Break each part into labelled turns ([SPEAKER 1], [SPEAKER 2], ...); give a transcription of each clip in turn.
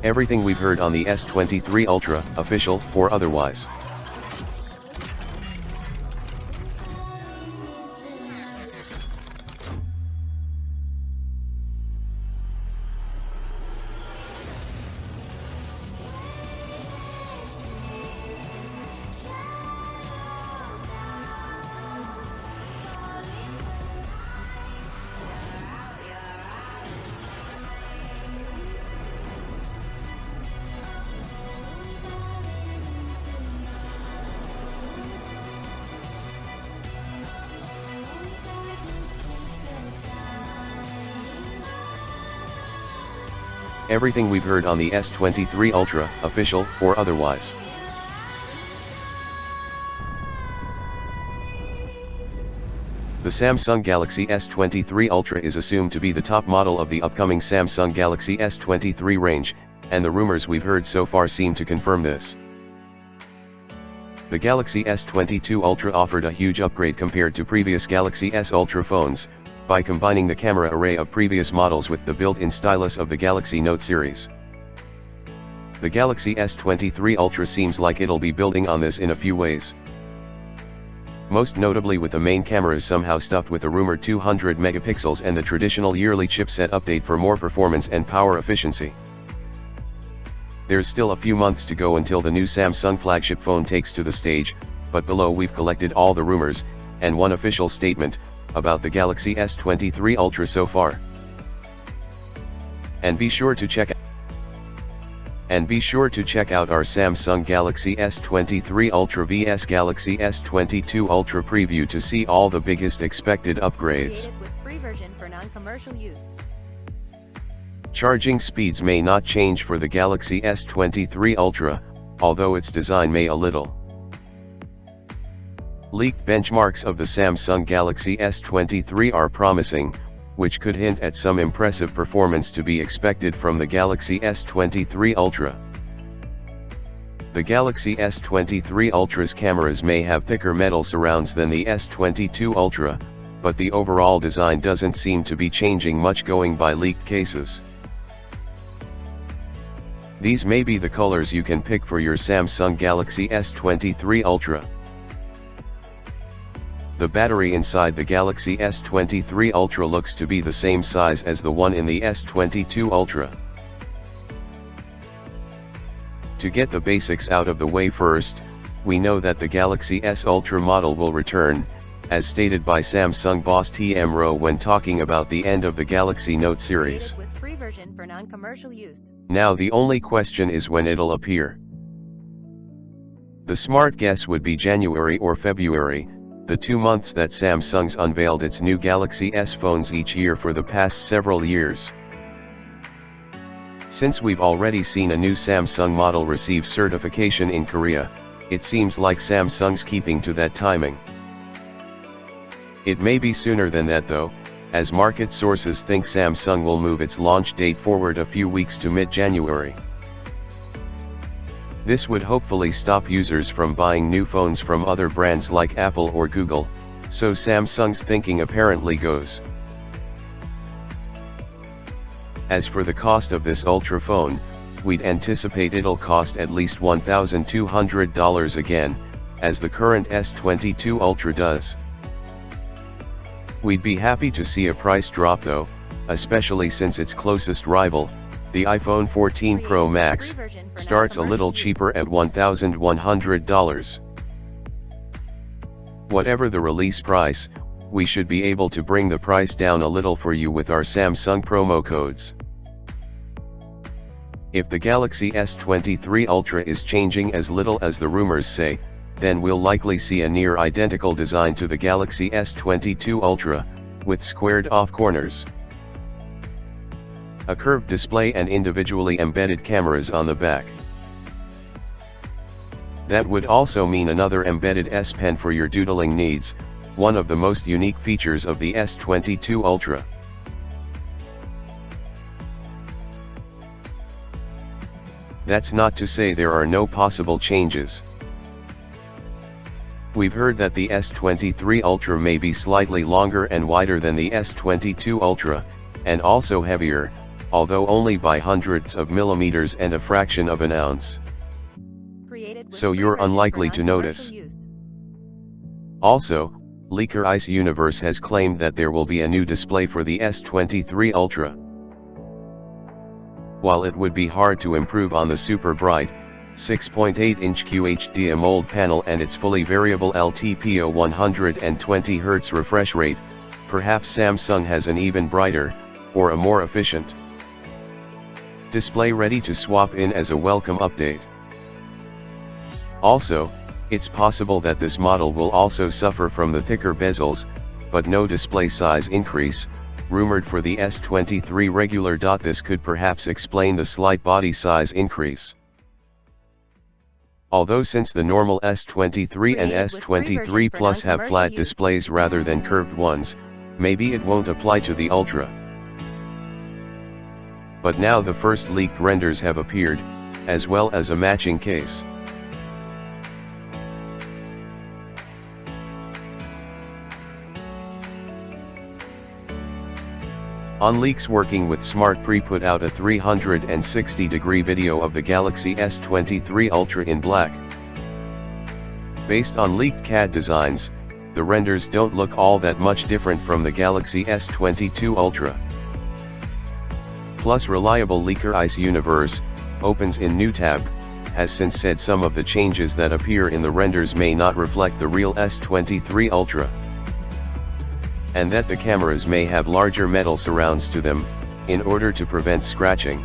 [SPEAKER 1] Everything we've heard on the S23 Ultra, official or otherwise. Everything we've heard on the S23 Ultra, official or otherwise. The Samsung Galaxy S23 Ultra is assumed to be the top model of the upcoming Samsung Galaxy S23 range, and the rumors we've heard so far seem to confirm this. The Galaxy S22 Ultra offered a huge upgrade compared to previous Galaxy S Ultra phones, by combining the camera array of previous models with the built-in stylus of the Galaxy Note series. The Galaxy S23 Ultra seems like it'll be building on this in a few ways. Most notably with the main cameras somehow stuffed with a rumored 200 megapixels and the traditional yearly chipset update for more performance and power efficiency. There's still a few months to go until the new Samsung flagship phone takes to the stage, but below we've collected all the rumors, and one official statement, about the Galaxy S23 Ultra so far. And be sure to check out our Samsung Galaxy S23 Ultra vs Galaxy S22 Ultra preview to see all the biggest expected upgrades.
[SPEAKER 2] With free version for non-commercial use.
[SPEAKER 1] Charging speeds may not change for the Galaxy S23 Ultra, although its design may a little. Leaked benchmarks of the Samsung Galaxy S23 are promising, which could hint at some impressive performance to be expected from the Galaxy S23 Ultra. The Galaxy S23 Ultra's cameras may have thicker metal surrounds than the S22 Ultra, but the overall design doesn't seem to be changing much going by leaked cases. These may be the colors you can pick for your Samsung Galaxy S23 Ultra. The battery inside the Galaxy S23 Ultra looks to be the same size as the one in the S22 Ultra. To get the basics out of the way first, we know that the Galaxy S Ultra model will return, as stated by Samsung boss TM Roh when talking about the end of the Galaxy Note series.
[SPEAKER 2] With free version for non-commercial use.
[SPEAKER 1] Now the only question is when it'll appear. The smart guess would be January or February, the 2 months that Samsung's unveiled its new Galaxy S phones each year for the past several years. Since we've already seen a new Samsung model receive certification in Korea, it seems like Samsung's keeping to that timing. It may be sooner than that though, as market sources think Samsung will move its launch date forward a few weeks to mid-January. This would hopefully stop users from buying new phones from other brands like Apple or Google, so Samsung's thinking apparently goes. As for the cost of this Ultra phone, we'd anticipate it'll cost at least $1,200 again, as the current S22 Ultra does. We'd be happy to see a price drop though, especially since its closest rival, the iPhone 14 Pro Max, starts a little cheaper at $1,100. Whatever the release price, we should be able to bring the price down a little for you with our Samsung promo codes. If the Galaxy S23 Ultra is changing as little as the rumors say, then we'll likely see a near identical design to the Galaxy S22 Ultra, with squared off corners, a curved display and individually embedded cameras on the back. That would also mean another embedded S Pen for your doodling needs, one of the most unique features of the S22 Ultra. That's not to say there are no possible changes. We've heard that the S23 Ultra may be slightly longer and wider than the S22 Ultra, and also heavier, although only by hundredths of millimeters and a fraction of an ounce. So you're unlikely to notice. Also, Leaker Ice Universe has claimed that there will be a new display for the S23 Ultra. While it would be hard to improve on the super bright 6.8-inch QHD AMOLED panel and its fully variable LTPO 120Hz refresh rate, perhaps Samsung has an even brighter, or a more efficient display ready to swap in as a welcome update. Also, it's possible that this model will also suffer from the thicker bezels, but no display size increase, rumored for the S23 regular. This could perhaps explain the slight body size increase. Although since the normal S23 and S23 Plus have flat displays rather than curved ones, maybe it won't apply to the Ultra. But now the first leaked renders have appeared, as well as a matching case. OnLeaks working with SmartPre put out a 360-degree video of the Galaxy S23 Ultra in black. Based on leaked CAD designs, the renders don't look all that much different from the Galaxy S22 Ultra. Plus, reliable Leaker Ice Universe opens in new tab, has since said some of the changes that appear in the renders may not reflect the real S23 Ultra, and that the cameras may have larger metal surrounds to them, in order to prevent scratching.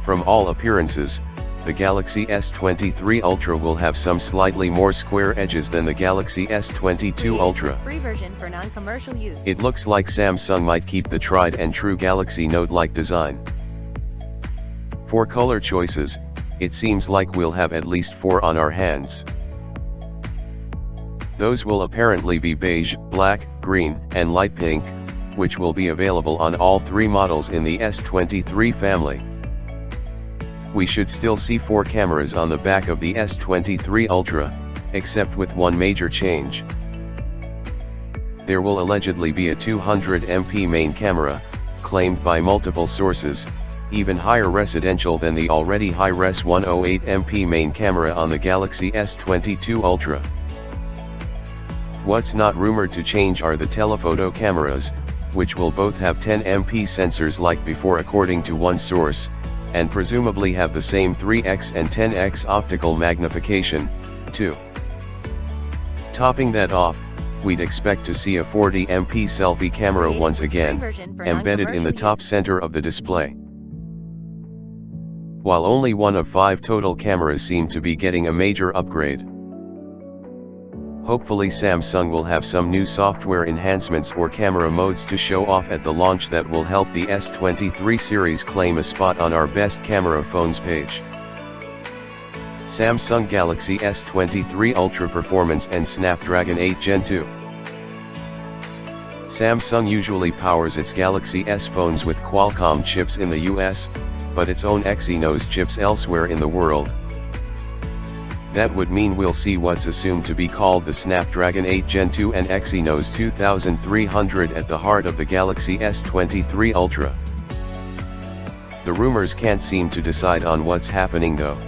[SPEAKER 1] From all appearances, the Galaxy S23 Ultra will have some slightly more square edges than the Galaxy S22 Ultra.
[SPEAKER 2] Free version for non-commercial use.
[SPEAKER 1] It looks like Samsung might keep the tried and true Galaxy Note-like design. For color choices, it seems like we'll have at least 4 on our hands. Those will apparently be beige, black, green, and light pink, which will be available on all 3 models in the S23 family. We should still see 4 cameras on the back of the S23 Ultra, except with one major change. There will allegedly be a 200MP main camera, claimed by multiple sources, even higher residential than the already high-res 108MP main camera on the Galaxy S22 Ultra. What's not rumored to change are the telephoto cameras, which will both have 10MP sensors like before according to one source, and presumably have the same 3x and 10x optical magnification, too. Topping that off, we'd expect to see a 40MP selfie camera once again, embedded in the top center of the display. While only one of 5 total cameras seem to be getting a major upgrade. Hopefully Samsung will have some new software enhancements or camera modes to show off at the launch that will help the S23 series claim a spot on our best camera phones page. Samsung Galaxy S23 Ultra Performance and Snapdragon 8 Gen 2. Samsung usually powers its Galaxy S phones with Qualcomm chips in the US, but its own Exynos chips elsewhere in the world. That would mean we'll see what's assumed to be called the Snapdragon 8 Gen 2 and Exynos 2300 at the heart of the Galaxy S23 Ultra. The rumors can't seem to decide on what's happening though.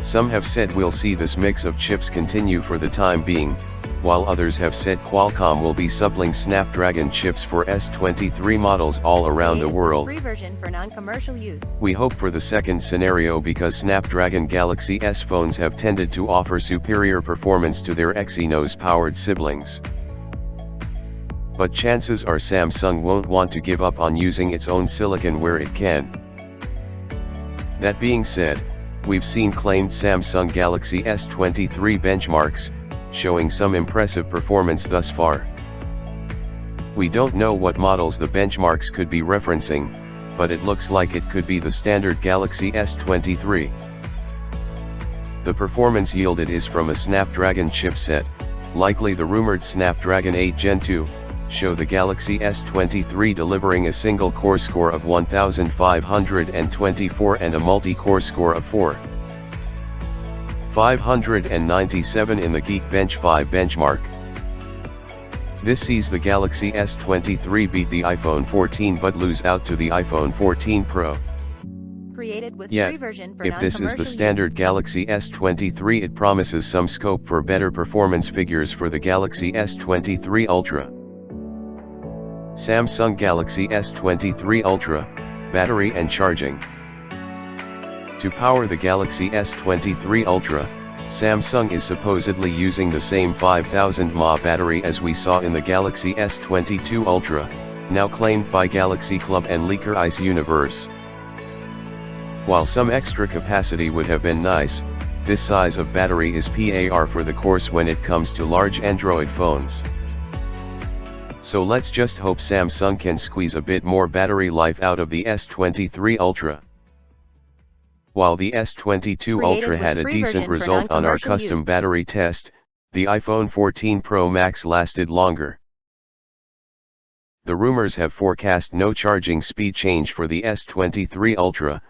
[SPEAKER 1] Some have said we'll see this mix of chips continue for the time being, while others have said Qualcomm will be supplying Snapdragon chips for S23 models all around the world.
[SPEAKER 2] Free version for non-commercial use.
[SPEAKER 1] We hope for the second scenario because Snapdragon Galaxy S phones have tended to offer superior performance to their Exynos-powered siblings. But chances are Samsung won't want to give up on using its own silicon where it can. That being said, we've seen claimed Samsung Galaxy S23 benchmarks, showing some impressive performance thus far. We don't know what models the benchmarks could be referencing, but it looks like it could be the standard Galaxy S23. The performance yielded is from a Snapdragon chipset, likely the rumored Snapdragon 8 Gen 2, show the Galaxy S23 delivering a single core score of 1524 and a multi-core score of 597 in the Geekbench 5 benchmark. This sees the Galaxy S23 beat the iPhone 14 but lose out to the iPhone 14 Pro.
[SPEAKER 2] Created with
[SPEAKER 1] Yet,
[SPEAKER 2] free version for
[SPEAKER 1] if this is the
[SPEAKER 2] non-commercial
[SPEAKER 1] standard
[SPEAKER 2] use.
[SPEAKER 1] Galaxy S23, it promises some scope for better performance figures for the Galaxy S23 Ultra. Samsung Galaxy S23 Ultra, battery and charging. To power the Galaxy S23 Ultra, Samsung is supposedly using the same 5000 mAh battery as we saw in the Galaxy S22 Ultra, now claimed by Galaxy Club and Leaker Ice Universe. While some extra capacity would have been nice, this size of battery is par for the course when it comes to large Android phones. So let's just hope Samsung can squeeze a bit more battery life out of the S23 Ultra. While the S22 Ultra had a decent result on our custom battery test, the iPhone 14 Pro Max lasted longer. The rumors have forecast no charging speed change for the S23 Ultra,